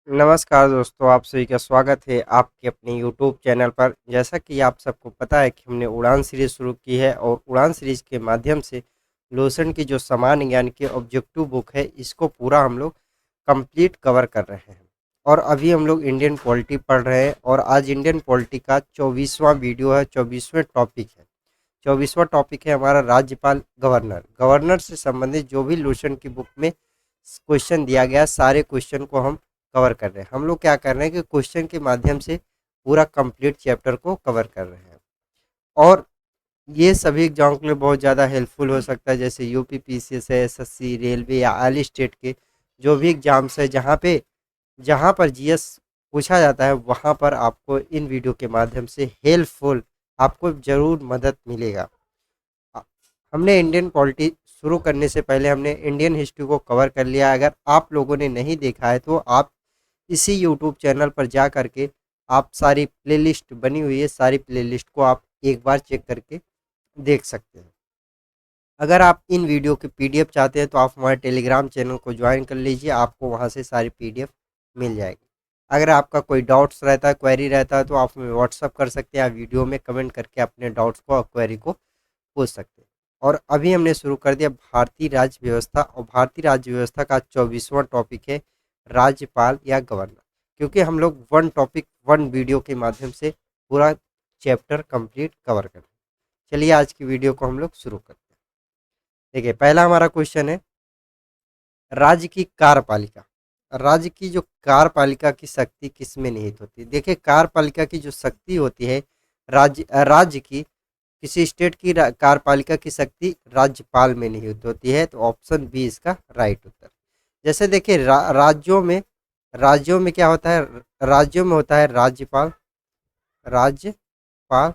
नमस्कार दोस्तों, आप सभी का स्वागत है आपके अपने यूट्यूब चैनल पर। जैसा कि आप सबको पता है कि हमने उड़ान सीरीज़ शुरू की है और उड़ान सीरीज़ के माध्यम से लोशन की जो सामान्य ज्ञान की ऑब्जेक्टिव बुक है, इसको पूरा हम लोग कंप्लीट कवर कर रहे हैं। और अभी हम लोग इंडियन पॉलिटी पढ़ रहे हैं और आज इंडियन पॉलिटी का 24वां वीडियो है, 24वें टॉपिक है। 24वां टॉपिक है हमारा राज्यपाल गवर्नर। गवर्नर से संबंधित जो भी लोशन की बुक में क्वेश्चन दिया गया, सारे क्वेश्चन को हम कवर कर रहे हैं। हम लोग क्या कर रहे हैं कि क्वेश्चन के माध्यम से पूरा कंप्लीट चैप्टर को कवर कर रहे हैं। और ये सभी एग्जाम के लिए बहुत ज़्यादा हेल्पफुल हो सकता है, जैसे यूपी पीसीएस है, एसएससी, रेलवे या ऑल स्टेट के जो भी एग्जाम्स है, जहाँ पर जीएस पूछा जाता है, वहाँ पर आपको इन वीडियो के माध्यम से हेल्पफुल आपको ज़रूर मदद मिलेगा। अ, हमने इंडियन पॉलिटी शुरू करने से पहले हमने इंडियन हिस्ट्री को कवर कर लिया। अगर आप लोगों ने नहीं देखा है तो आप इसी यूट्यूब चैनल पर जा करके आप सारी प्लेलिस्ट बनी हुई है, सारी प्लेलिस्ट को आप एक बार चेक करके देख सकते हैं। अगर आप इन वीडियो के पीडीएफ चाहते हैं तो आप हमारे टेलीग्राम चैनल को ज्वाइन कर लीजिए, आपको वहाँ से सारी पीडीएफ मिल जाएगी। अगर आपका कोई डाउट्स रहता है, क्वेरी रहता है, तो आप हमें व्हाट्सअप कर सकते हैं, आप वीडियो में कमेंट करके अपने डाउट्स को और क्वेरी को पूछ सकते हैं। और अभी हमने शुरू कर दिया भारतीय राज्य व्यवस्था, और भारतीय राज्य व्यवस्था का 24वां टॉपिक है राज्यपाल या गवर्नर। क्योंकि हम लोग वन टॉपिक वन वीडियो के माध्यम से पूरा चैप्टर कंप्लीट कवर कर रहे हैं। चलिए आज की वीडियो को हम लोग शुरू करते हैं। देखिए, पहला हमारा क्वेश्चन है राज्य की कार्यपालिका। राज्य की जो कार्यपालिका की शक्ति किस में निहित होती है? देखिए, कार्यपालिका की जो शक्ति होती है, राज्य की किसी स्टेट की कार्यपालिका की शक्ति राज्यपाल में निहित होती है। तो ऑप्शन बी इसका राइट उत्तर। जैसे देखिए, राज्यों में क्या होता है? राज्यों में होता है राज्यपाल, राज्यपाल।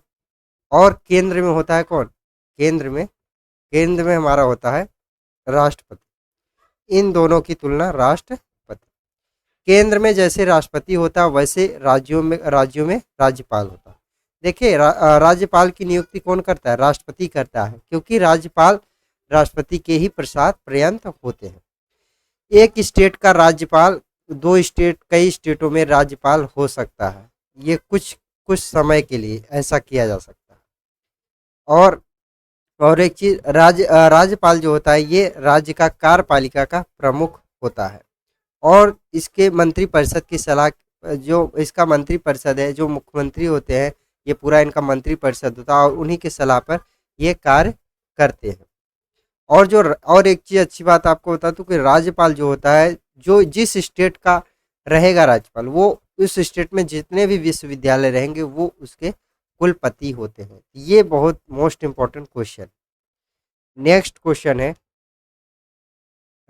और केंद्र में होता है कौन? केंद्र में हमारा होता है राष्ट्रपति। इन दोनों की तुलना राष्ट्रपति। केंद्र में जैसे राष्ट्रपति होता है, वैसे राज्यों में राज्यपाल होता है। देखिए, राज्यपाल की नियुक्ति कौन करता है? राष्ट्रपति करता है, क्योंकि राज्यपाल राष्ट्रपति के ही प्रसाद पर्यंत होते हैं। एक स्टेट का राज्यपाल कई स्टेटों में राज्यपाल हो सकता है। ये कुछ कुछ समय के लिए ऐसा किया जा सकता है। और एक चीज, राज्यपाल जो होता है, ये राज्य का कार्यपालिका का प्रमुख होता है। और इसके मंत्रिपरिषद की सलाह, जो इसका मंत्रिपरिषद है, जो मुख्यमंत्री होते हैं, ये पूरा इनका मंत्रिपरिषद होता है और उन्हीं की सलाह पर ये कार्य करते हैं। और एक चीज अच्छी बात आपको बता दूं कि राज्यपाल जो होता है, जो जिस स्टेट का रहेगा राज्यपाल, वो उस स्टेट में जितने भी विश्वविद्यालय रहेंगे वो उसके कुलपति होते हैं। ये बहुत most important question. Next question है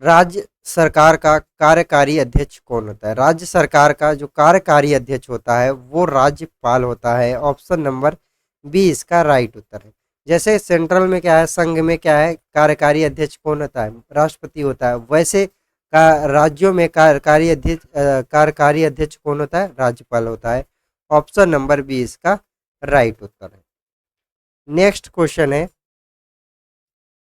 राज्य सरकार का कार्यकारी अध्यक्ष कौन होता है? राज्य सरकार का जो कार्यकारी अध्यक्ष होता है वो राज्यपाल होता है। ऑप्शन नंबर बी इसका राइट उत्तर है। जैसे सेंट्रल में क्या है, संघ में क्या है, कार्यकारी अध्यक्ष कौन होता है? राष्ट्रपति होता है। वैसे का राज्यों में कार्यकारी अध्यक्ष कौन होता है? राज्यपाल होता है। ऑप्शन नंबर बी इसका राइट उत्तर है। नेक्स्ट क्वेश्चन है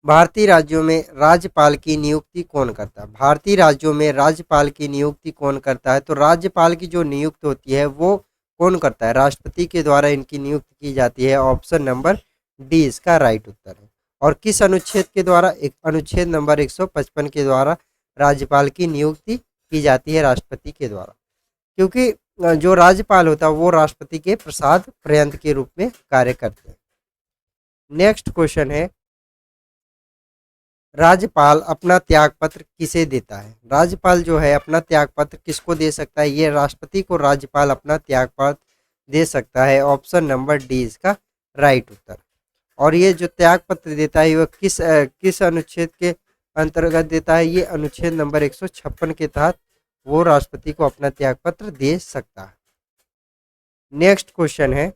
भारतीय राज्यों में राज्यपाल की नियुक्ति कौन करता है? भारतीय राज्यों में राज्यपाल की नियुक्ति कौन करता है? तो राज्यपाल की जो नियुक्ति होती है वो कौन करता है? राष्ट्रपति के द्वारा इनकी नियुक्ति की जाती है। ऑप्शन नंबर डी इसका राइट उत्तर है। और किस अनुच्छेद के द्वारा? एक अनुच्छेद नंबर 155 के द्वारा राज्यपाल की नियुक्ति की जाती है, राष्ट्रपति के द्वारा। क्योंकि जो राज्यपाल होता है वो राष्ट्रपति के प्रसाद पर्यंत के रूप में कार्य करते हैं। नेक्स्ट क्वेश्चन है राज्यपाल अपना त्यागपत्र किसे देता है? राज्यपाल जो है अपना त्यागपत्र किसको दे सकता है? ये राष्ट्रपति को राज्यपाल अपना त्यागपत्र दे सकता है। ऑप्शन नंबर डी इसका राइट उत्तर। और ये जो त्यागपत्र देता है वह किस अनुच्छेद के अंतर्गत देता है? ये अनुच्छेद नंबर 156 के तहत वो राष्ट्रपति को अपना त्यागपत्र दे सकता है। नेक्स्ट क्वेश्चन है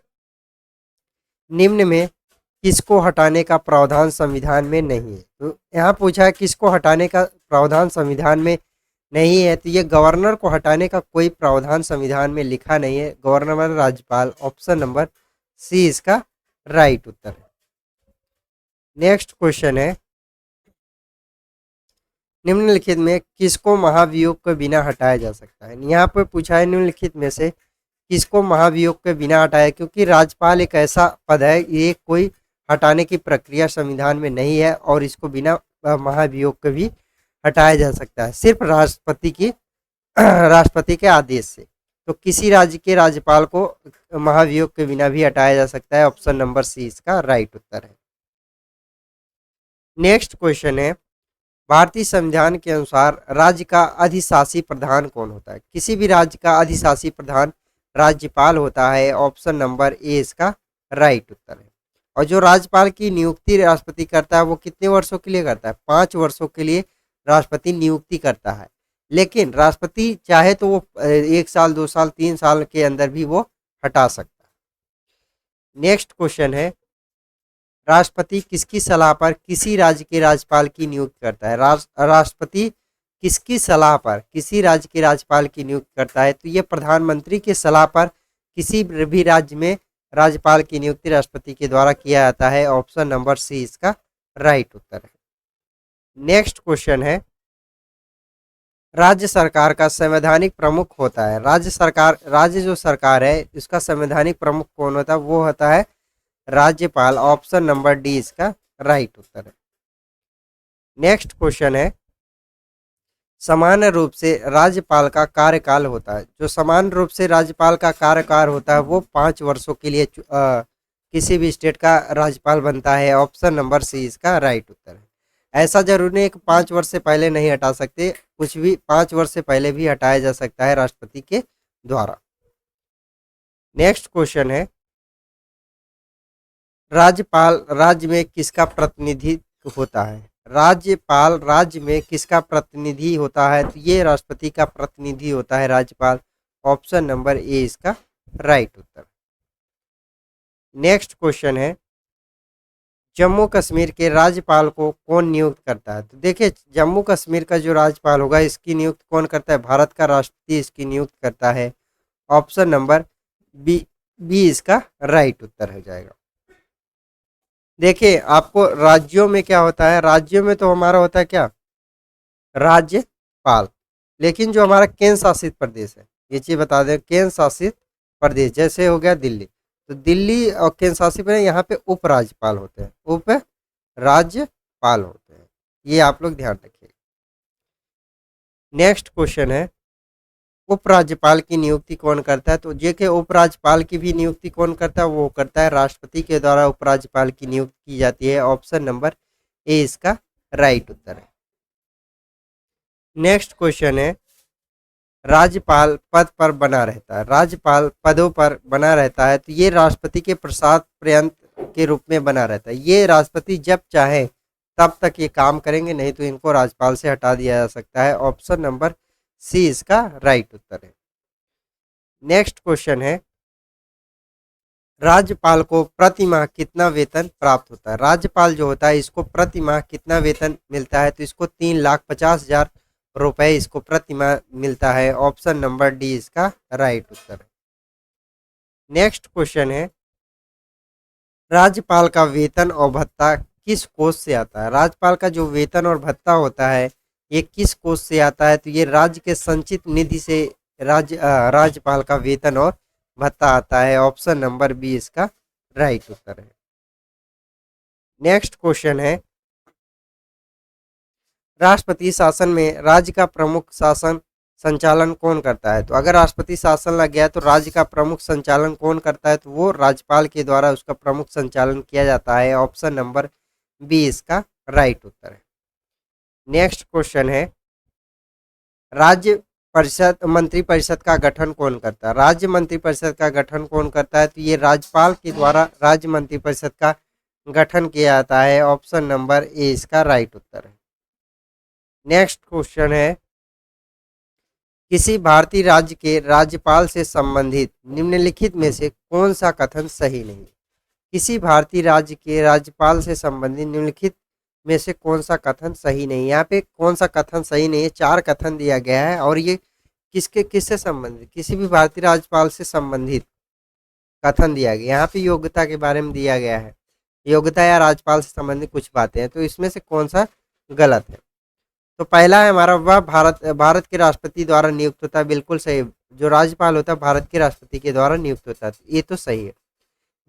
निम्न में किसको हटाने का प्रावधान संविधान में नहीं है? तो यहाँ पूछा है किसको हटाने का प्रावधान संविधान में नहीं है। तो ये गवर्नर को हटाने का कोई प्रावधान संविधान में लिखा नहीं है। गवर्नर राज्यपाल। ऑप्शन नंबर सी इसका राइट उत्तर है। नेक्स्ट क्वेश्चन है निम्नलिखित में किसको महाभियोग के बिना हटाया जा सकता है। यहाँ पर पूछा है निम्नलिखित में से किसको महाभियोग के बिना हटाया, क्योंकि राज्यपाल एक ऐसा पद है, ये कोई हटाने की प्रक्रिया संविधान में नहीं है और इसको बिना महाभियोग के भी हटाया जा सकता है, सिर्फ राष्ट्रपति की राष्ट्रपति के आदेश से। तो किसी राज्य के राज्यपाल को महाभियोग के बिना भी हटाया जा सकता है। ऑप्शन नंबर सी इसका राइट उत्तर है। नेक्स्ट क्वेश्चन है, भारतीय संविधान के अनुसार राज्य का अधिशासी प्रधान कौन होता है। किसी भी राज्य का अधिशासी प्रधान राज्यपाल होता है। ऑप्शन नंबर ए इसका राइट उत्तर है। और जो राज्यपाल की नियुक्ति राष्ट्रपति करता है वो कितने वर्षों के लिए करता है, 5 वर्षों के लिए राष्ट्रपति नियुक्ति करता है। लेकिन राष्ट्रपति चाहे तो वो 1 साल 2 साल 3 साल के अंदर भी वो हटा सकता है। नेक्स्ट क्वेश्चन है, राष्ट्रपति किसकी सलाह पर किसी राज्य के राज्यपाल की नियुक्ति करता है। राष्ट्रपति किसकी सलाह पर किसी राज्य के राज्यपाल की नियुक्ति करता है। तो ये प्रधानमंत्री की सलाह पर किसी भी राज्य में राज्यपाल की नियुक्ति राष्ट्रपति के द्वारा किया जाता है। ऑप्शन नंबर सी इसका राइट उत्तर है। नेक्स्ट क्वेश्चन है, राज्य सरकार का संवैधानिक प्रमुख होता है। राज्य जो सरकार है इसका संवैधानिक प्रमुख कौन होता है, वो होता है राज्यपाल। ऑप्शन नंबर डी इसका राइट उत्तर है। नेक्स्ट क्वेश्चन है, सामान्य रूप से राज्यपाल का कार्यकाल होता है। जो सामान्य रूप से राज्यपाल का कार्यकाल होता है वो 5 वर्षों के लिए किसी भी स्टेट का राज्यपाल बनता है। ऑप्शन नंबर सी इसका राइट उत्तर है। ऐसा जरूरी नहीं कि 5 वर्ष से पहले नहीं हटा सकते, कुछ भी 5 वर्ष से पहले भी हटाया जा सकता है राष्ट्रपति के द्वारा। नेक्स्ट क्वेश्चन है, राज्यपाल राज्य में किसका प्रतिनिधित्व होता है। राज्यपाल राज्य में किसका प्रतिनिधि होता है। तो ये राष्ट्रपति का प्रतिनिधि होता है राज्यपाल। ऑप्शन नंबर ए इसका राइट उत्तर। नेक्स्ट क्वेश्चन है, जम्मू कश्मीर के राज्यपाल को कौन नियुक्त करता है। तो देखिए जम्मू कश्मीर का जो राज्यपाल होगा इसकी नियुक्त कौन करता है, भारत का राष्ट्रपति इसकी नियुक्त करता है। ऑप्शन नंबर बी इसका राइट उत्तर हो जाएगा। देखिए आपको राज्यों में क्या होता है, राज्यों में तो हमारा होता है क्या, राज्यपाल। लेकिन जो हमारा केंद्र शासित प्रदेश है, ये चीज बता दें, केंद्र शासित प्रदेश जैसे हो गया दिल्ली, तो दिल्ली और केंद्र शासित प्रदेश यहाँ पे उप राज्यपाल होते हैं, उप राज्यपाल होते हैं। ये आप लोग ध्यान रखिए। नेक्स्ट क्वेश्चन है, उपराज्यपाल की नियुक्ति कौन करता है। तो जेके उपराज्यपाल की भी नियुक्ति कौन करता है, वो करता है राष्ट्रपति के द्वारा उपराज्यपाल की नियुक्ति की जाती है। ऑप्शन नंबर ए इसका राइट उत्तर है। नेक्स्ट क्वेश्चन है, राज्यपाल पद पर बना रहता है। राज्यपाल पदों पर बना रहता है तो ये राष्ट्रपति के प्रसाद पर्यंत के रूप में बना रहता है। ये राष्ट्रपति जब चाहे तब तक ये काम करेंगे, नहीं तो इनको राज्यपाल से हटा दिया जा सकता है। ऑप्शन नंबर सी इसका राइट उत्तर है। नेक्स्ट क्वेश्चन है, राज्यपाल को प्रति माह कितना वेतन प्राप्त होता है। राज्यपाल जो होता है इसको प्रति माह कितना वेतन मिलता है। तो इसको 3,50,000 रुपए इसको प्रति माह मिलता है। ऑप्शन नंबर डी इसका राइट उत्तर है। नेक्स्ट क्वेश्चन है, राज्यपाल का वेतन और भत्ता किस कोष से आता है। राज्यपाल का जो वेतन और भत्ता होता है ये किस कोष से आता है। तो ये राज्य के संचित निधि से राज्यपाल का वेतन और भत्ता आता है। ऑप्शन नंबर बी इसका राइट उत्तर है। नेक्स्ट क्वेश्चन है, राष्ट्रपति शासन में राज्य का प्रमुख शासन संचालन कौन करता है। तो अगर राष्ट्रपति शासन लग गया तो राज्य का प्रमुख संचालन कौन करता है। तो वो राज्यपाल के द्वारा उसका प्रमुख संचालन किया जाता है। ऑप्शन नंबर बी इसका राइट उत्तर है। नेक्स्ट क्वेश्चन है, राज्य परिषद मंत्री परिषद का गठन कौन करता है। राज्य मंत्री परिषद का गठन कौन करता है। तो ये राज्यपाल के द्वारा राज्य मंत्री परिषद का गठन किया जाता है। ऑप्शन नंबर ए इसका राइट उत्तर है। नेक्स्ट क्वेश्चन है, किसी भारतीय राज्य के राज्यपाल से संबंधित निम्नलिखित में से कौन सा कथन सही नहीं। किसी भारतीय राज्य के राज्यपाल से संबंधित निम्नलिखित में से कौन सा कथन सही नहीं। यहाँ पे कौन सा कथन सही नहीं है, 4 कथन दिया गया है और ये किससे संबंधित, किसी भी भारतीय राज्यपाल से संबंधित कथन दिया गया। यहाँ पे योग्यता के बारे में दिया गया है, योग्यता या राज्यपाल से संबंधित कुछ बातें हैं। तो इसमें से कौन सा गलत है। तो पहला है हमारा, वह भारत के राष्ट्रपति द्वारा नियुक्त होता है, बिल्कुल सही। जो राज्यपाल होता है भारत के राष्ट्रपति के द्वारा नियुक्त होता है, ये तो सही है।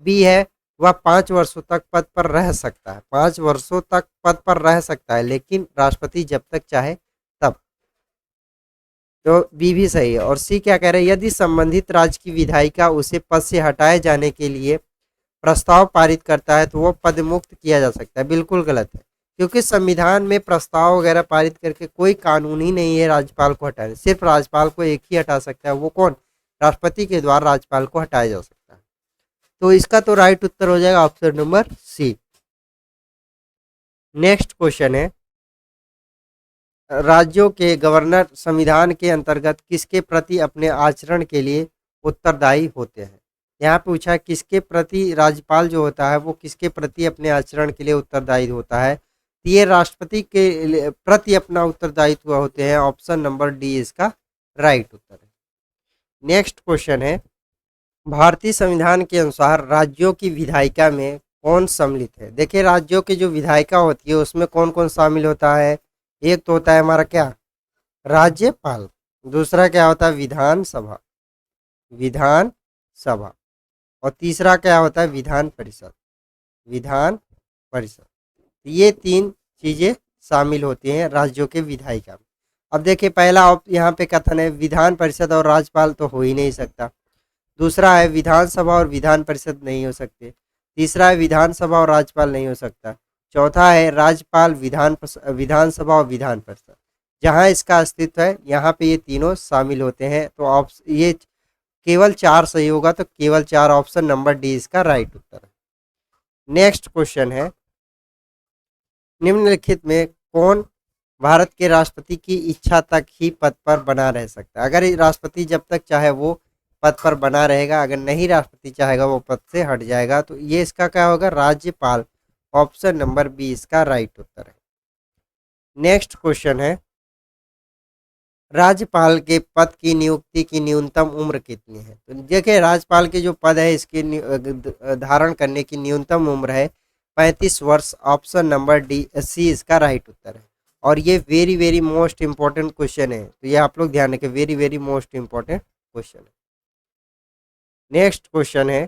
बी है, वह 5 वर्षों तक पद पर रह सकता है, 5 वर्षों तक पद पर रह सकता है, लेकिन राष्ट्रपति जब तक चाहे तब। तो बी भी सही है। और सी क्या कह रहे हैं, यदि संबंधित राज्य की विधायिका उसे पद से हटाए जाने के लिए प्रस्ताव पारित करता है तो वह पद मुक्त किया जा सकता है, बिल्कुल गलत है। क्योंकि संविधान में प्रस्ताव वगैरह पारित करके कोई कानून ही नहीं है राज्यपाल को हटाने, सिर्फ राज्यपाल को एक ही हटा सकता है, वो कौन, राष्ट्रपति के द्वारा राज्यपाल को हटाया जा सकता है। तो इसका तो राइट उत्तर हो जाएगा option number C. Next question है, राज्यों के गवर्नर संविधान के अंतर्गत किसके प्रति अपने आचरण के लिए उत्तरदायी होते हैं। यहाँ पूछा है किसके प्रति राज्यपाल जो होता है वो किसके प्रति अपने आचरण के लिए उत्तरदायी होता है। तो ये राष्ट्रपति के प्रति अपना उत्तरदायित्व होते हैं, ऑप्शन नंबर डी इसका राइट उत्तर है। नेक्स्ट क्वेश्चन है, भारतीय संविधान के अनुसार राज्यों की विधायिका में कौन सम्मिलित है। देखिए राज्यों की जो विधायिका होती है उसमें कौन कौन शामिल होता है। एक तो होता है हमारा क्या, राज्यपाल। दूसरा क्या होता है, विधानसभा, विधानसभा। और तीसरा क्या होता है, विधान परिषद, विधान परिषद। ये 3 चीजें शामिल होती हैं राज्यों के विधायिका में। अब देखिए पहला यहाँ पे कथन है विधान परिषद और राज्यपाल तो हो ही नहीं सकता। दूसरा है विधानसभा और विधान परिषद नहीं हो सकते। तीसरा है विधानसभा और राज्यपाल नहीं हो सकता। चौथा है राज्यपाल, विधानसभा और विधान परिषद। जहाँ इसका अस्तित्व है यहाँ पे ये तीनों शामिल होते हैं। तो ये केवल 4 सही होगा, तो केवल 4, ऑप्शन नंबर डी इसका राइट उत्तर है। नेक्स्ट क्वेश्चन है, निम्नलिखित में कौन भारत के राष्ट्रपति की इच्छा तक ही पद पर बना रह सकता है। अगर राष्ट्रपति जब तक चाहे वो पद पर बना रहेगा, अगर नहीं राष्ट्रपति चाहेगा वो पद से हट जाएगा। तो ये इसका क्या होगा, राज्यपाल, ऑप्शन नंबर बी इसका राइट उत्तर है। नेक्स्ट क्वेश्चन है, राज्यपाल के पद की नियुक्ति की न्यूनतम उम्र कितनी है। तो देखिए राज्यपाल के जो पद है इसके धारण करने की न्यूनतम उम्र है 35 वर्ष, ऑप्शन नंबर डी सी इसका राइट उत्तर है। और ये very very most important question है, तो ये आप लोग ध्यान रखें, very very most important question है। नेक्स्ट क्वेश्चन है,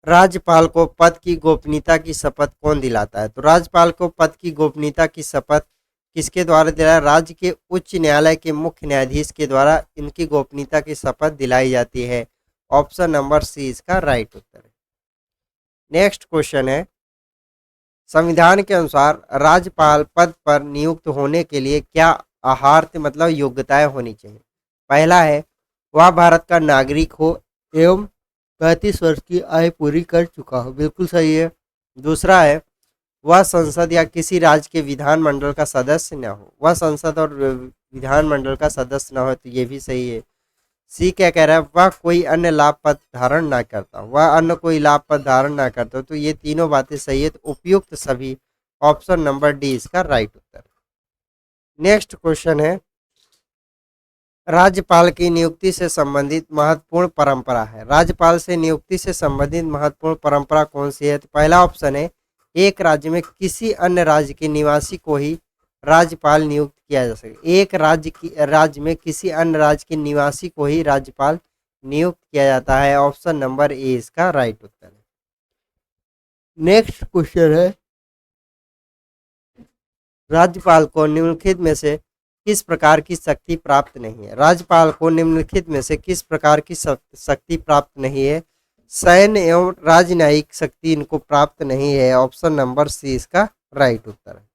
राज्यपाल को पद की गोपनीयता की शपथ कौन दिलाता है। तो राज्यपाल को पद की गोपनीयता की शपथ किसके द्वारा दिलाया, राज्य के उच्च न्यायालय के मुख्य न्यायाधीश के द्वारा इनकी गोपनीयता की शपथ दिलाई जाती है, ऑप्शन नंबर सी इसका राइट उत्तर है। नेक्स्ट क्वेश्चन है, संविधान के अनुसार राज्यपाल पद पर नियुक्त होने के लिए क्या आहार्य मतलब योग्यताएं होनी चाहिए। पहला है वह भारत का नागरिक हो एवं 35 वर्ष की आयु पूरी कर चुका हो, बिल्कुल सही है। दूसरा है वह संसद या किसी राज्य के विधानमंडल का सदस्य न हो, वह संसद और विधानमंडल का सदस्य न हो, तो ये भी सही है। सी क्या कह रहा है, वह कोई अन्य लाभ पद धारण ना करता, वह अन्य कोई लाभ पद धारण ना करता। तो ये तीनों बातें सही है, तो उपयुक्त सभी, ऑप्शन नंबर डी इसका राइट उत्तर। नेक्स्ट क्वेश्चन है, राज्यपाल की नियुक्ति से संबंधित महत्वपूर्ण परंपरा है। राज्यपाल से नियुक्ति से संबंधित महत्वपूर्ण परंपरा कौन सी है। तो पहला ऑप्शन है एक राज्य में किसी अन्य राज्य के निवासी को ही राज्यपाल नियुक्त किया जा सके, एक राज्य में किसी अन्य राज्य के निवासी को ही राज्यपाल नियुक्त किया जाता है, ऑप्शन नंबर ए इसका राइट उत्तर है। नेक्स्ट क्वेश्चन है, राज्यपाल को निम्नलिखित में से किस प्रकार की शक्ति प्राप्त नहीं है। राज्यपाल को निम्नलिखित में से किस प्रकार की शक्ति प्राप्त नहीं है, सैन्य एवं राजनयिक शक्ति इनको प्राप्त नहीं है, ऑप्शन नंबर सी इसका राइट उत्तर है।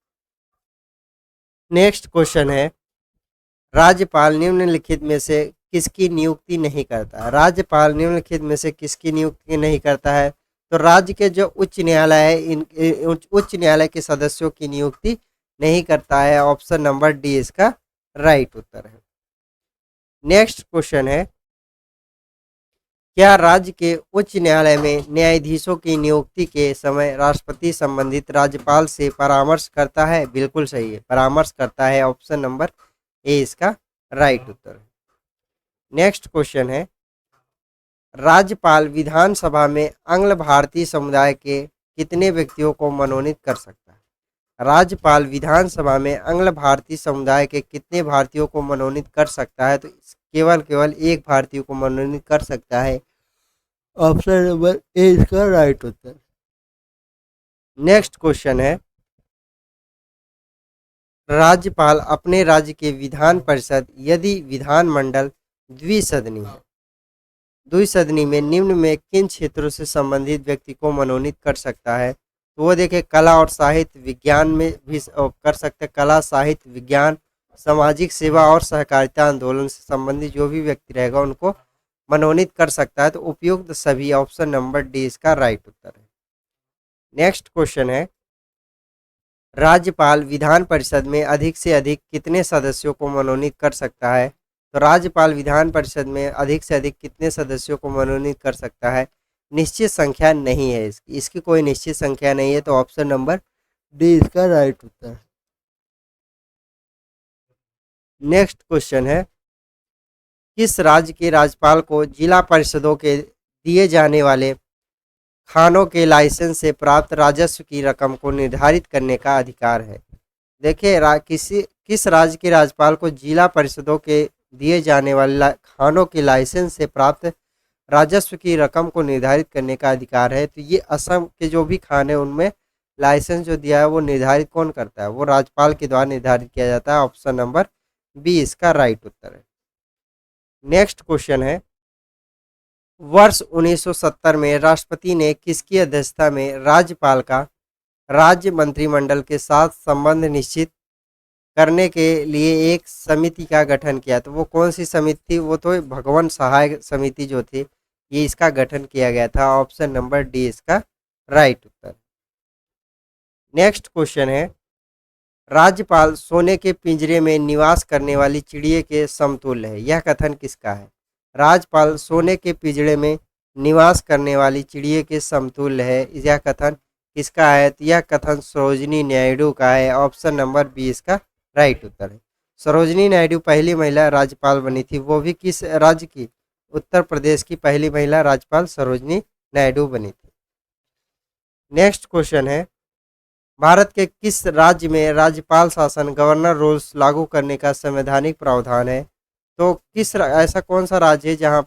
नेक्स्ट क्वेश्चन है, राज्यपाल निम्नलिखित में से किसकी नियुक्ति नहीं करता है। राज्यपाल निम्नलिखित में से किसकी नियुक्ति नहीं करता है। तो राज्य के जो उच्च न्यायालय है इन उच्च न्यायालय के सदस्यों की नियुक्ति नहीं करता है, ऑप्शन नंबर डी इसका राइट उत्तर है। नेक्स्ट क्वेश्चन है, क्या राज्य के उच्च न्यायालय में न्यायाधीशों की नियुक्ति के समय राष्ट्रपति संबंधित राज्यपाल से परामर्श करता है। बिल्कुल सही है, परामर्श करता है, ऑप्शन नंबर ए इसका राइट उत्तर है। नेक्स्ट क्वेश्चन है, राज्यपाल विधानसभा में आंग्ल भारतीय समुदाय के कितने व्यक्तियों को मनोनीत कर सकता है। राज्यपाल विधानसभा में अंग्ल भारतीय समुदाय के कितने भारतीयों को मनोनीत कर सकता है? तो केवल केवल एक भारतीय को मनोनीत कर सकता है। ऑप्शन नंबर ए इसका राइट उत्तर। नेक्स्ट क्वेश्चन है, राज्यपाल अपने राज्य के विधान परिषद यदि विधानमंडल द्विसदनी है, द्विसदनी में निम्न में किन क्षेत्रों से संबंधित व्यक्ति को मनोनीत कर सकता है? तो वो देखे कला और साहित्य विज्ञान में भी कर सकते हैं, कला साहित्य विज्ञान सामाजिक सेवा और सहकारिता आंदोलन से संबंधित जो भी व्यक्ति रहेगा उनको मनोनीत कर सकता है। तो उपयुक्त सभी, ऑप्शन नंबर डी इसका राइट उत्तर है। नेक्स्ट क्वेश्चन है, राज्यपाल विधान परिषद में अधिक से अधिक कितने सदस्यों को मनोनीत कर सकता है? तो राज्यपाल विधान परिषद में अधिक से अधिक कितने सदस्यों को मनोनीत कर सकता है? निश्चित संख्या नहीं है इसकी कोई निश्चित संख्या नहीं है। तो ऑप्शन नंबर डी इसका राइट उत्तर। नेक्स्ट क्वेश्चन है, किस राज्य के राज्यपाल को जिला परिषदों के दिए जाने वाले खानों के लाइसेंस से प्राप्त राजस्व की रकम को निर्धारित करने का अधिकार है? देखिए किस राज्य के राज्यपाल को जिला परिषदों के दिए जाने वाले खानों के लाइसेंस से प्राप्त राजस्व की रकम को निर्धारित करने का अधिकार है? तो ये असम के जो भी खान है उनमें लाइसेंस जो दिया है वो निर्धारित कौन करता है? वो राज्यपाल के द्वारा निर्धारित किया जाता है। ऑप्शन नंबर बी इसका राइट उत्तर है। नेक्स्ट क्वेश्चन है, वर्ष 1970 में राष्ट्रपति ने किसकी अध्यक्षता में राज्यपाल का राज्य मंत्रिमंडल के साथ संबंध निश्चित करने के लिए एक समिति का गठन किया? तो वो कौन सी समिति थी? वो तो भगवान सहाय समिति जो थी, ये इसका गठन किया गया था। ऑप्शन नंबर डी इसका राइट उत्तर। नेक्स्ट क्वेश्चन है, राज्यपाल सोने के पिंजरे में निवास करने वाली चिड़िया के समतुल्य है, यह कथन किसका है? राज्यपाल सोने के पिंजरे में निवास करने वाली चिड़िया के समतुल्य है, यह कथन किसका है? तो यह कथन सरोजिनी नायडू का है। ऑप्शन नंबर बी इसका राइट उत्तर है। सरोजिनी नायडू पहली महिला राज्यपाल बनी थी, वो भी किस राज्य की? उत्तर प्रदेश की पहली महिला राज्यपाल सरोजिनी नायडू बनी थी। नेक्स्ट क्वेश्चन है, भारत के किस राज्य में राज्यपाल शासन गवर्नर रूल्स लागू करने का संवैधानिक प्रावधान है? तो ऐसा कौन सा राज्य है जहां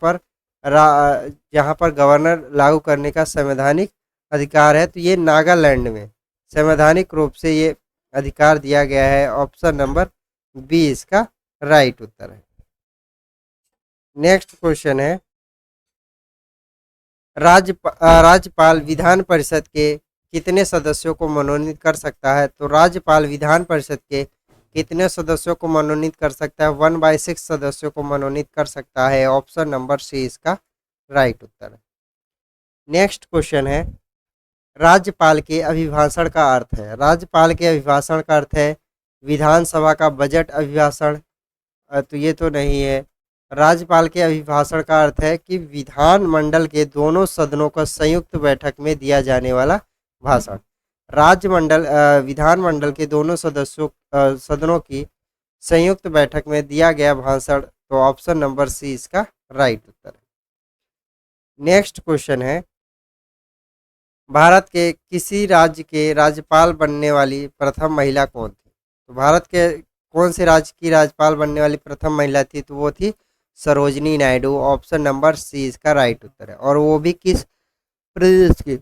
पर गवर्नर लागू करने का संवैधानिक अधिकार है? तो ये नागालैंड में संवैधानिक रूप से ये अधिकार दिया गया है। ऑप्शन नंबर बी इसका राइट उत्तर है। नेक्स्ट क्वेश्चन है, राज्यपाल विधान परिषद के कितने सदस्यों को मनोनीत कर सकता है? तो राज्यपाल विधान परिषद के कितने सदस्यों को मनोनीत कर सकता है? 1/6 सदस्यों को मनोनीत कर सकता है। ऑप्शन नंबर सी इसका राइट उत्तर है। नेक्स्ट क्वेश्चन है, राज्यपाल के अभिभाषण का अर्थ है? राज्यपाल के अभिभाषण का अर्थ है विधानसभा का बजट अभिभाषण, तो ये तो नहीं है। राज्यपाल के अभिभाषण का अर्थ है कि विधानमंडल के दोनों सदनों का संयुक्त बैठक में दिया जाने वाला भाषण। विधानमंडल के दोनों सदनों की संयुक्त बैठक में दिया गया भाषण। तो ऑप्शन नंबर सी इसका राइट उत्तर है। नेक्स्ट क्वेश्चन है, भारत के किसी राज्य के राज्यपाल बनने वाली प्रथम महिला कौन थी? तो भारत के कौन से राज्य की राज्यपाल बनने वाली प्रथम महिला थी? तो वो थी Sarojini Naidu. Option number C इसका राइट उत्तर है। और वो भी किस प्रदेश की?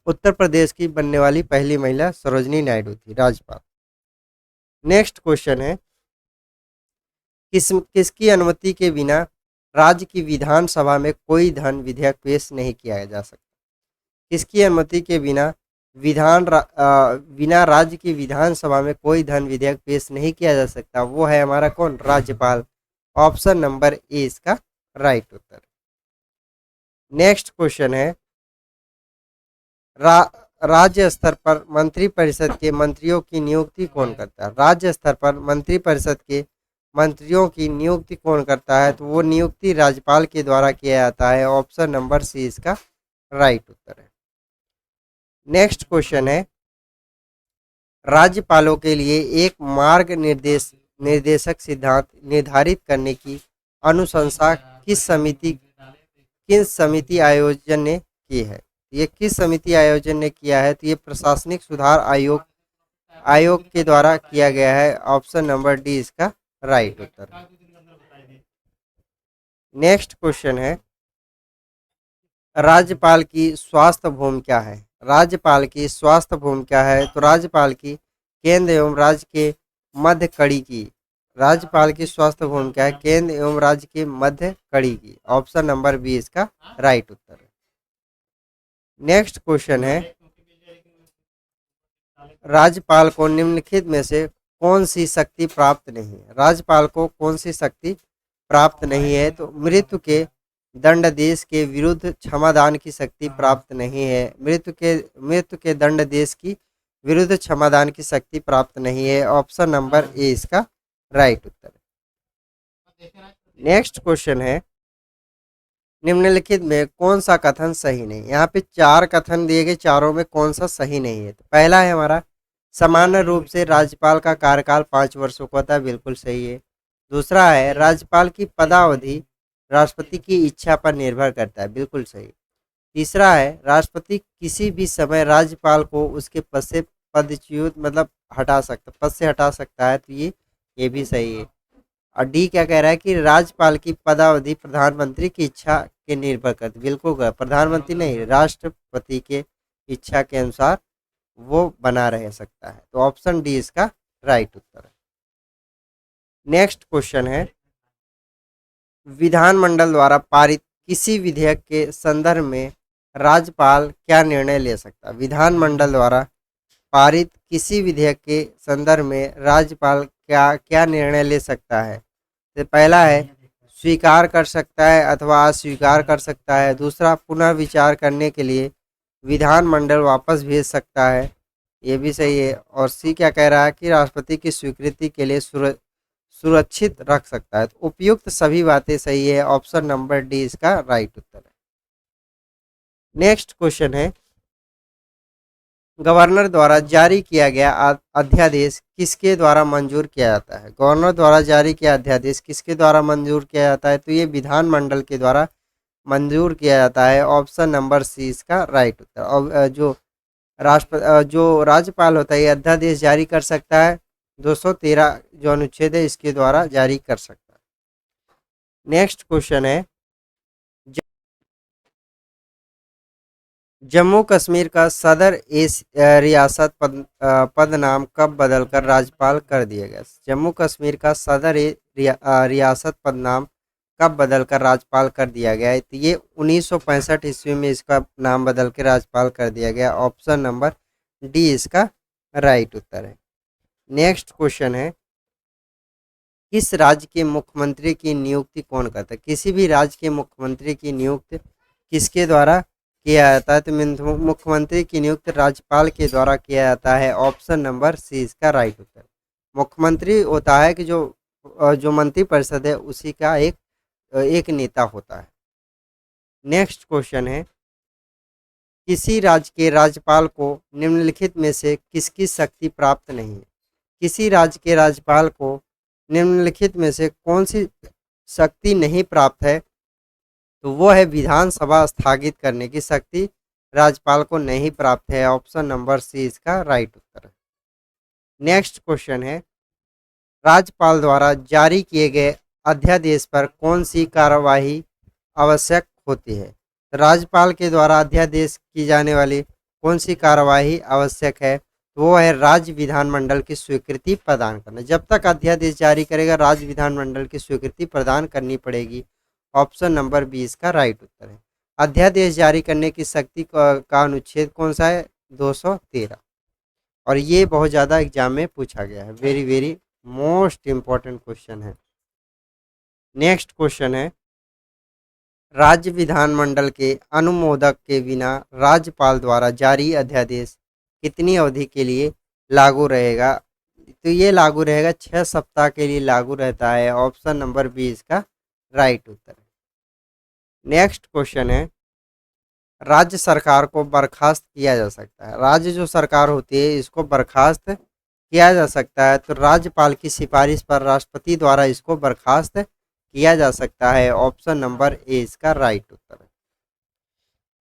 उत्तर प्रदेश की बनने वाली पहली महिला सरोजिनी नायडू थी राज्यपाल। नेक्स्ट क्वेश्चन है, किसकी अनुमति के बिना राज्य की विधानसभा में कोई धन विधेयक पेश नहीं किया जा सकता? किसकी अनुमति के बिना बिना राज्य की विधानसभा में कोई धन विधेयक पेश नहीं किया जा सकता? वो है हमारा कौन? राज्यपाल। ऑप्शन नंबर ए इसका राइट उत्तर। नेक्स्ट क्वेश्चन है, राज्य स्तर पर मंत्रिपरिषद के मंत्रियों की नियुक्ति कौन करता है? राज्य स्तर पर मंत्रिपरिषद के मंत्रियों की नियुक्ति कौन करता है? तो वो नियुक्ति राज्यपाल के द्वारा किया जाता है। ऑप्शन नंबर सी इसका राइट उत्तर है। नेक्स्ट क्वेश्चन है, राज्यपालों के लिए एक मार्ग निर्देशक सिद्धांत निर्धारित करने की अनुशंसा किस समिति आयोजन ने की है? ये किस समिति आयोजन ने किया है? तो ये प्रशासनिक सुधार आयोग के द्वारा किया गया है। ऑप्शन नंबर डी इसका राइट उत्तर है। नेक्स्ट क्वेश्चन है, राज्यपाल की स्वास्थ्य भूमि क्या है? राज्यपाल की स्वास्थ्य भूमि क्या है? तो राज्यपाल की केंद्र एवं राज्य के मध्य कड़ी की, राज्यपाल की स्वास्थ्य भूमि क्या है? केंद्र एवं राज्य के मध्य कड़ी की। ऑप्शन नंबर बी इसका राइट उत्तर है। नेक्स्ट क्वेश्चन है, राज्यपाल को निम्नलिखित में से कौन सी शक्ति प्राप्त नहीं है? राज्यपाल को कौन सी शक्ति प्राप्त नहीं है? तो मृत्यु दंडादेश के विरुद्ध क्षमादान की शक्ति प्राप्त नहीं है। मृत्यु के दंडादेश की विरुद्ध क्षमादान की शक्ति प्राप्त नहीं है। ऑप्शन नंबर ए इसका राइट उत्तर है। नेक्स्ट क्वेश्चन है, निम्नलिखित में कौन सा कथन सही नहीं? यहाँ पे 4 कथन दिए गए, चारों में कौन सा सही नहीं है? तो पहला है हमारा, सामान्य रूप से राज्यपाल का कार्यकाल 5 वर्षों का होता है, बिल्कुल सही है। दूसरा है, राज्यपाल की पदावधि राष्ट्रपति की इच्छा पर निर्भर करता है, बिल्कुल सही। तीसरा है, राष्ट्रपति किसी भी समय राज्यपाल को उसके पद से पदच्युत मतलब पद से हटा सकता है, तो ये भी सही है। और डी क्या कह रहा है कि राज्यपाल की पदावधि प्रधानमंत्री की इच्छा के निर्भर करती, बिल्कुल प्रधानमंत्री नहीं, राष्ट्रपति के इच्छा के अनुसार वो बना रह सकता है। तो ऑप्शन डी इसका राइट उत्तर है। नेक्स्ट क्वेश्चन है, विधानमंडल द्वारा पारित किसी विधेयक के संदर्भ में राज्यपाल क्या निर्णय ले सकता है? विधानमंडल द्वारा पारित किसी विधेयक के संदर्भ में राज्यपाल क्या निर्णय ले सकता है? तो पहला है, स्वीकार कर सकता है अथवा अस्वीकार कर सकता है। दूसरा, पुनर्विचार करने के लिए विधानमंडल वापस भेज सकता है, ये भी सही है। और सी क्या कह रहा है कि राष्ट्रपति की स्वीकृति के लिए सुरक्षित रख सकता है। तो उपयुक्त सभी बातें सही है। ऑप्शन नंबर डी इसका राइट उत्तर है। नेक्स्ट क्वेश्चन है, गवर्नर द्वारा जारी किया गया अध्यादेश किसके द्वारा मंजूर किया जाता है? गवर्नर द्वारा जारी किया अध्यादेश किसके द्वारा मंजूर किया जाता है? तो ये विधानमंडल के द्वारा मंजूर किया जाता है। ऑप्शन नंबर सी इसका राइट उत्तर। और जो राज्यपाल होता है ये अध्यादेश जारी कर सकता है, 213 जो अनुच्छेद है इसके द्वारा जारी कर सकता है। नेक्स्ट क्वेश्चन है, जम्मू कश्मीर का सदर रियासत पद नाम कब बदलकर राज्यपाल कर दिया गया? जम्मू कश्मीर का सदर रियासत पद नाम कब बदलकर राज्यपाल कर दिया गया है? तो ये 1965 ईस्वी में इसका नाम बदल के राज्यपाल कर दिया गया। ऑप्शन नंबर डी इसका राइट उत्तर है। नेक्स्ट क्वेश्चन है, किस राज्य के मुख्यमंत्री की नियुक्ति कौन करता है? किसी भी राज्य के मुख्यमंत्री की नियुक्ति किसके द्वारा किया जाता है? तो मुख्यमंत्री की नियुक्ति राज्यपाल के द्वारा किया जाता है। ऑप्शन नंबर सी इसका राइट उत्तर। मुख्यमंत्री होता है कि जो मंत्रिपरिषद है उसी का एक नेता होता है। नेक्स्ट क्वेश्चन है, किसी राज्य के राज्यपाल को निम्नलिखित में से किसकी शक्ति प्राप्त नहीं है? किसी राज्य के राज्यपाल को निम्नलिखित में से कौन सी शक्ति नहीं प्राप्त है? तो वो है विधानसभा स्थगित करने की शक्ति राज्यपाल को नहीं प्राप्त है। ऑप्शन नंबर सी इसका राइट उत्तर है। नेक्स्ट क्वेश्चन है, राज्यपाल द्वारा जारी किए गए अध्यादेश पर कौन सी कार्यवाही आवश्यक होती है? तो राज्यपाल के द्वारा अध्यादेश की जाने वाली कौन सी कार्यवाही आवश्यक है? तो वो है राज्य विधानमंडल की स्वीकृति प्रदान करना। जब तक अध्यादेश जारी करेगा राज्य विधानमंडल की स्वीकृति प्रदान करनी पड़ेगी। ऑप्शन नंबर 20 का राइट उत्तर है। अध्यादेश जारी करने की शक्ति का अनुच्छेद कौन सा है? 213। और ये बहुत ज़्यादा एग्जाम में पूछा गया है, very very most important question है। नेक्स्ट क्वेश्चन है, राज्य विधानमंडल के अनुमोदक के बिना राज्यपाल द्वारा जारी अध्यादेश कितनी अवधि के लिए लागू रहेगा? तो ये लागू रहेगा 6 सप्ताह के लिए लागू रहता है। ऑप्शन नंबर 20 का राइट उत्तर है। नेक्स्ट क्वेश्चन है, राज्य सरकार को बर्खास्त किया जा सकता है। राज्य जो सरकार होती है इसको बर्खास्त किया जा सकता है। तो राज्यपाल की सिफारिश पर राष्ट्रपति द्वारा इसको बर्खास्त किया जा सकता है। ऑप्शन नंबर ए इसका राइट उत्तर है।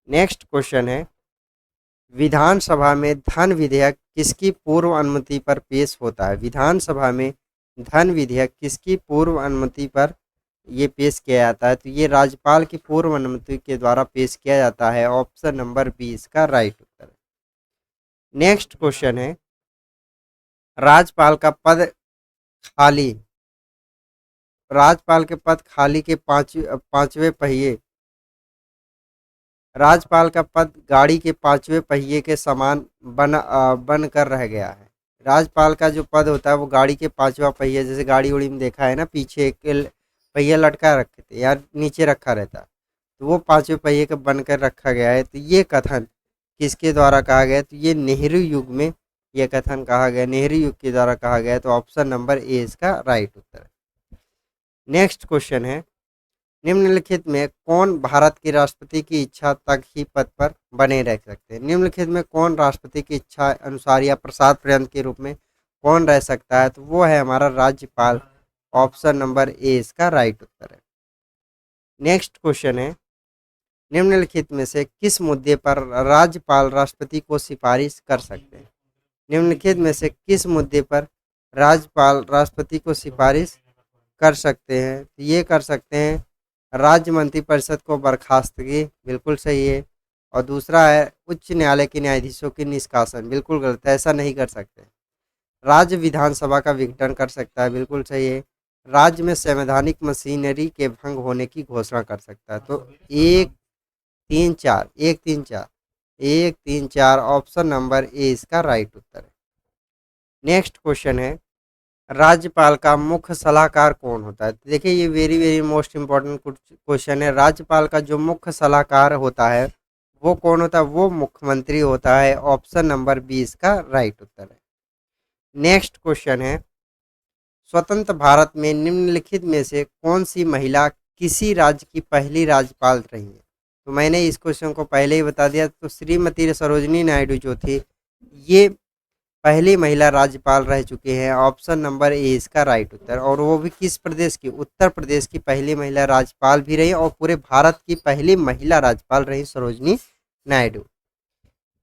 नेक्स्ट क्वेश्चन है, विधानसभा में धन विधेयक किसकी पूर्व अनुमति पर पेश होता है? विधानसभा में धन विधेयक किसकी पूर्व अनुमति पर ये पेश किया जाता है? तो ये राज्यपाल की पूर्व अनुमति के द्वारा पेश किया जाता है। ऑप्शन नंबर 20 का राइट उत्तर है। नेक्स्ट क्वेश्चन है, राज्यपाल का पद खाली, राज्यपाल के पद खाली के पांचवें पहिए, राज्यपाल का पद गाड़ी के पांचवें पहिए के समान बन कर रह गया है। राज्यपाल का जो पद होता है वो गाड़ी के पांचवा पहिया, जैसे गाड़ी उड़ी में देखा है ना, पीछे एक पहिया लटका रखे थे या नीचे रखा रहता, तो वो पांचवें पहिए का बनकर रखा गया है। तो ये कथन किसके द्वारा कहा गया? तो ये नेहरू युग में ये कथन कहा गया, नेहरू युग के द्वारा कहा गया। तो ऑप्शन नंबर ए इसका राइट उत्तर है। नेक्स्ट क्वेश्चन है, निम्नलिखित में कौन भारत के राष्ट्रपति की इच्छा तक ही पद पर बने रह सकते हैं? निम्नलिखित में कौन राष्ट्रपति की इच्छा अनुसार या प्रसाद पर्यंत के रूप में कौन रह सकता है? तो वो है हमारा राज्यपाल। ऑप्शन नंबर ए इसका राइट उत्तर है। नेक्स्ट क्वेश्चन है, निम्नलिखित में से किस मुद्दे पर राज्यपाल राष्ट्रपति को सिफारिश कर सकते हैं? निम्नलिखित में से किस मुद्दे पर राज्यपाल राष्ट्रपति को सिफारिश कर सकते हैं? तो ये कर सकते हैं राज्य मंत्रिपरिषद को बर्खास्तगी, बिल्कुल सही है। और दूसरा है उच्च न्यायालय के न्यायाधीशों की निष्कासन, बिल्कुल गलत है, ऐसा नहीं कर सकते। राज्य विधानसभा का विघटन कर सकता है, बिल्कुल सही है। राज्य में संवैधानिक मशीनरी के भंग होने की घोषणा कर सकता है। तो 1-3-4 ऑप्शन नंबर ए इसका राइट उत्तर है। नेक्स्ट क्वेश्चन है, राज्यपाल का मुख्य सलाहकार कौन होता है? तो देखिए ये very very most important question है। राज्यपाल का जो मुख्य सलाहकार होता है वो कौन होता है? वो मुख्यमंत्री होता है। ऑप्शन नंबर 20 का राइट उत्तर है। नेक्स्ट क्वेश्चन है, स्वतंत्र भारत में निम्नलिखित में से कौन सी महिला किसी राज्य की पहली राज्यपाल रही है? तो मैंने इस क्वेश्चन को पहले ही बता दिया। तो श्रीमती सरोजिनी नायडू जो थी ये पहली महिला राज्यपाल रह चुके हैं। ऑप्शन नंबर ए इसका राइट उत्तर। और वो भी किस प्रदेश की? उत्तर प्रदेश की पहली महिला राज्यपाल भी रही और पूरे भारत की पहली महिला राज्यपाल रही सरोजिनी नायडू।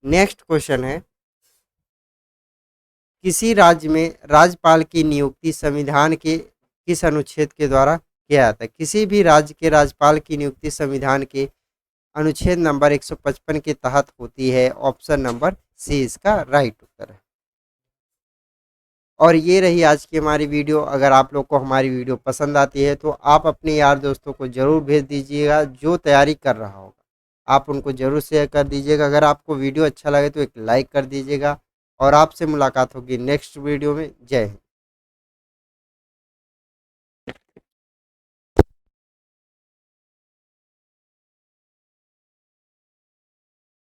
नेक्स्ट क्वेश्चन है, किसी राज्य में राज्यपाल की नियुक्ति संविधान के किस अनुच्छेद के द्वारा किया जाता है? किसी भी राज्य के राज्यपाल की नियुक्ति संविधान के अनुच्छेद नंबर 155 के तहत होती है। ऑप्शन नंबर सी इसका राइट उत्तर है। और ये रही आज की हमारी वीडियो। अगर आप लोग को हमारी वीडियो पसंद आती है तो आप अपने यार दोस्तों को ज़रूर भेज दीजिएगा, जो तैयारी कर रहा होगा आप उनको ज़रूर शेयर कर दीजिएगा। अगर आपको वीडियो अच्छा लगे तो एक लाइक कर दीजिएगा और आपसे मुलाकात होगी नेक्स्ट वीडियो में। जय हिंद।